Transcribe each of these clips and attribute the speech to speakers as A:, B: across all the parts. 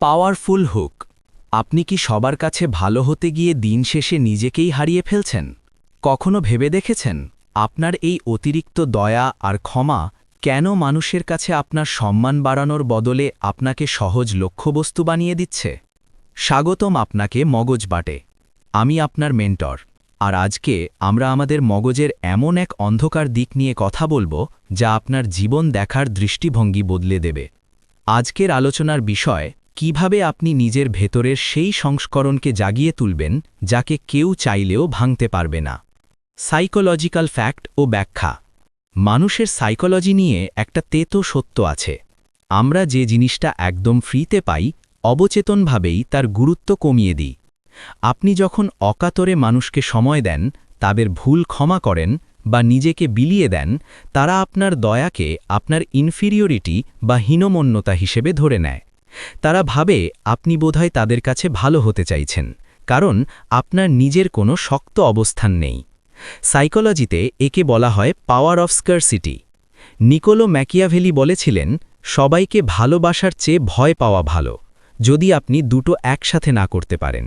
A: Powerful hook. আপনি কি সবার কাছে ভালো হতে গিয়ে দিন শেষে নিজেকেই হারিয়ে ফেলছেন? কখনো ভেবে দেখেছেন আপনার এই অতিরিক্ত দয়া আর ক্ষমা কেন মানুষের কাছে আপনার সম্মান বাড়ানোর বদলে আপনাকে সহজ লক্ষ্যবস্তু বানিয়ে দিচ্ছে? স্বাগতম আপনাকে মগজ বাটে। আমি আপনার মেন্টর, আর আজকে আমরা আমাদের মগজের এমন এক অন্ধকার দিক নিয়ে কথা বলবো যা আপনার জীবন দেখার দৃষ্টিভঙ্গি বদলে দেবে। আজকের আলোচনার বিষয়, কিভাবে আপনি নিজের ভেতরের সেই সংস্করণকে জাগিয়ে তুলবেন যাকে কেউ চাইলেও ভাঙতে পারবে না। সাইকোলজিক্যাল ফ্যাক্ট ও ব্যাখ্যা। মানুষের সাইকোলজি নিয়ে একটা তেতো সত্য আছে। আমরা যে জিনিসটা একদম ফ্রিতে পাই, অবচেতনভাবেই তার গুরুত্ব কমিয়ে দিই। আপনি যখন অকাতরে মানুষকে সময় দেন, তাদের ভুল ক্ষমা করেন বা নিজেকে বিলিয়ে দেন, তারা আপনার দয়াকে আপনার ইনফিরিয়রিটি বা হীনমন্যতা হিসেবে ধরে নেয়। তারা ভাবে আপনি বোধহয় তাদের কাছে ভালো হতে চাইছেন, কারণ আপনার নিজের কোনো শক্ত অবস্থান নেই। সাইকোলজিতে একে বলা হয় power of scarcity. Nicolás Machiavelli বলেছিলেন, সবাইকে ভালোবাসার চেয়ে ভয় পাওয়া ভালো, যদি আপনি দুটো একসাথে না করতে পারেন।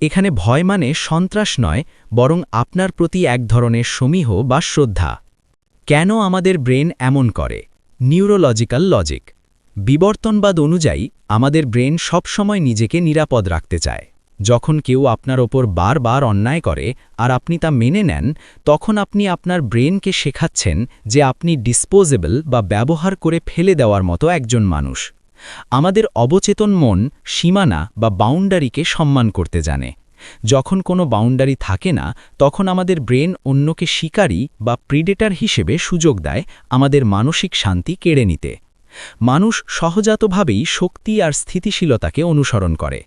A: এখানে ভয় মানে সন্ত্রাস নয়, বরং আপনার প্রতি এক ধরনের সমীহ বা শ্রদ্ধা। কেন আমাদের ব্রেন এমন করে? Neurological logic. বিবর্তনবাদ অনুযায়ী আমাদের ব্রেন সবসময় নিজেকে নিরাপদ রাখতে চায়। যখন কেউ আপনার ওপর বারবার অন্যায় করে আর আপনি তা মেনে নেন, তখন আপনি আপনার ব্রেনকে শেখাচ্ছেন যে আপনি ডিসপোজেবল বা ব্যবহার করে ফেলে দেওয়ার মতো একজন মানুষ। আমাদের অবচেতন মন সীমানা বা বাউন্ডারিকে সম্মান করতে জানে। যখন কোনো বাউন্ডারি থাকে না, তখন আমাদের ব্রেন অন্যকে শিকারী বা প্রিডেটর হিসেবে সুযোগ দেয় আমাদের মানসিক শান্তি কেড়ে নিতে। মানুষ সহজাতভাবেই শক্তি আর স্থিতিশীলতাকে অনুসরণ করে,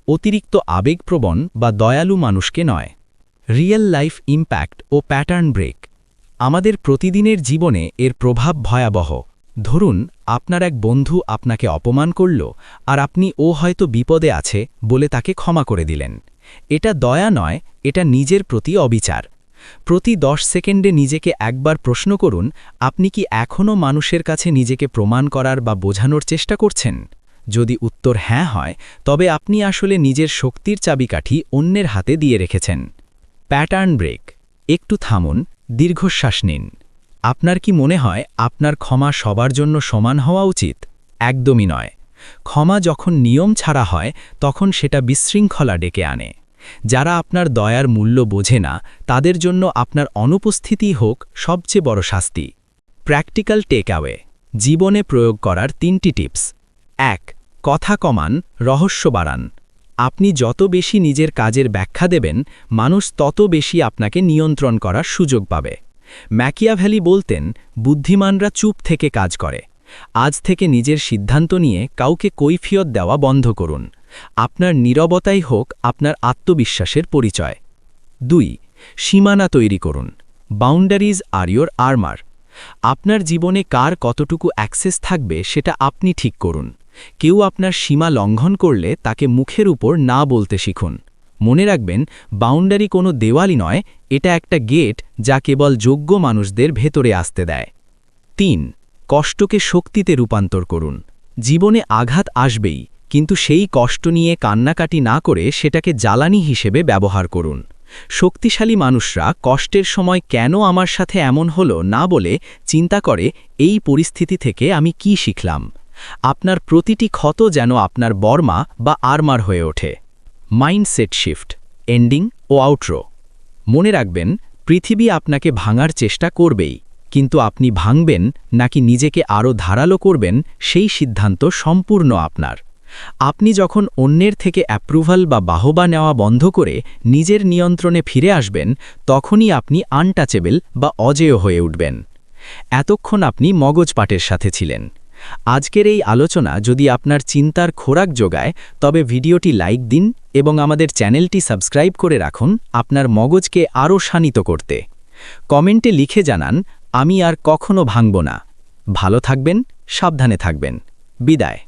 A: অতিরিক্ত আবেগপ্রবণ বা দয়ালু মানুষকে নয়। রিয়েল লাইফ ইম্প্যাক্ট ও প্যাটার্ন ব্রেক। আমাদের প্রতিদিনের জীবনে এর প্রভাব ভয়াবহ। ধরুন, আপনার এক বন্ধু আপনাকে অপমান করল, আর আপনি হয়তো বিপদে আছে বলে তাকে ক্ষমা করে দিলেন। এটা দয়া নয়, এটা নিজের প্রতি অবিচার। প্রতি 10 সেকেন্ডে নিজেকে একবার প্রশ্ন করুন, আপনি কি এখনও মানুষের কাছে নিজেকে প্রমাণ করার বা বোঝানোর চেষ্টা করছেন? যদি উত্তর হ্যাঁ হয়, তবে আপনি আসলে নিজের শক্তির চাবিকাঠি অন্যের হাতে দিয়ে রেখেছেন। Pattern break. একটু থামুন, দীর্ঘশ্বাস নিন। আপনার কি মনে হয় আপনার ক্ষমা সবার জন্য সমান হওয়া উচিত? একদমই নয়। ক্ষমা যখন নিয়ম ছাড়া হয়, তখন সেটা বিশৃঙ্খলা ডেকে আনে। যারা আপনার দয়ার মূল্য বোঝে না, তাদের জন্য আপনার অনুপস্থিতিই হোক সবচেয়ে বড় শাস্তি। Practical takeaway. জীবনে প্রয়োগ করার 3টি টিপস। 1. কথা কমান, রহস্য বাড়ান। আপনি যত বেশি নিজের কাজের ব্যাখ্যা দেবেন, মানুষ তত বেশি আপনাকে নিয়ন্ত্রণ করার সুযোগ পাবে। ম্যাকিয়াভেলি বলতেন, বুদ্ধিমানরা চুপ থেকে কাজ করে। আজ থেকে নিজের সিদ্ধান্ত নিয়ে কাউকে কৈফিয়ত দেওয়া বন্ধ করুন। আপনার নীরবতাই হোক আপনার আত্মবিশ্বাসের পরিচয়। 2. সীমানা তৈরি করুন। Boundaries are your armour. আপনার জীবনে কার কতটুকু অ্যাক্সেস থাকবে সেটা আপনি ঠিক করুন। কেউ আপনার সীমা লঙ্ঘন করলে তাকে মুখের উপর না বলতে শিখুন। মনে রাখবেন, বাউন্ডারি কোনো দেওয়ালই নয়, এটা একটা গেট যা কেবল যোগ্য মানুষদের ভেতরে আসতে দেয়। 3. কষ্টকে শক্তিতে রূপান্তর করুন। জীবনে আঘাত আসবেই, কিন্তু সেই কষ্ট নিয়ে কান্নাকাটি না করে সেটাকে জ্বালানি হিসেবে ব্যবহার করুন। শক্তিশালী মানুষরা কষ্টের সময় কেন আমার সাথে এমন হলো না বলে চিন্তা করে, এই পরিস্থিতি থেকে আমি কি শিখলাম। আপনার প্রতিটি ক্ষত যেন আপনার বর্মা বা আর্মার হয়ে ওঠে। মাইন্ডসেট শিফট, এন্ডিং ও আউটরো। মনে রাখবেন, পৃথিবী আপনাকে ভাঙার চেষ্টা করবেই, কিন্তু আপনি ভাঙবেন নাকি নিজেকে আরও ধারালো করবেন, সেই সিদ্ধান্ত সম্পূর্ণ আপনার। আপনি যখন অন্যের থেকে অ্যাপ্রুভাল বা বাহবা নেওয়া বন্ধ করে নিজের নিয়ন্ত্রণে ফিরে আসবেন, তখনই আপনি আনটাচেবল বা অজেয় হয়ে উঠবেন। এতক্ষণ আপনি মগজপাটের সাথে ছিলেন। আজকের এই আলোচনা যদি আপনার চিন্তার খোরাক যোগায়, তবে ভিডিওটি লাইক দিন এবং আমাদের চ্যানেলটি সাবস্ক্রাইব করে রাখুন আপনার মগজকে আরও শানিত করতে। কমেন্টে লিখে জানান, আমি আর কখনো ভাঙব না। ভালো থাকবেন, সাবধানে থাকবেন। বিদায়।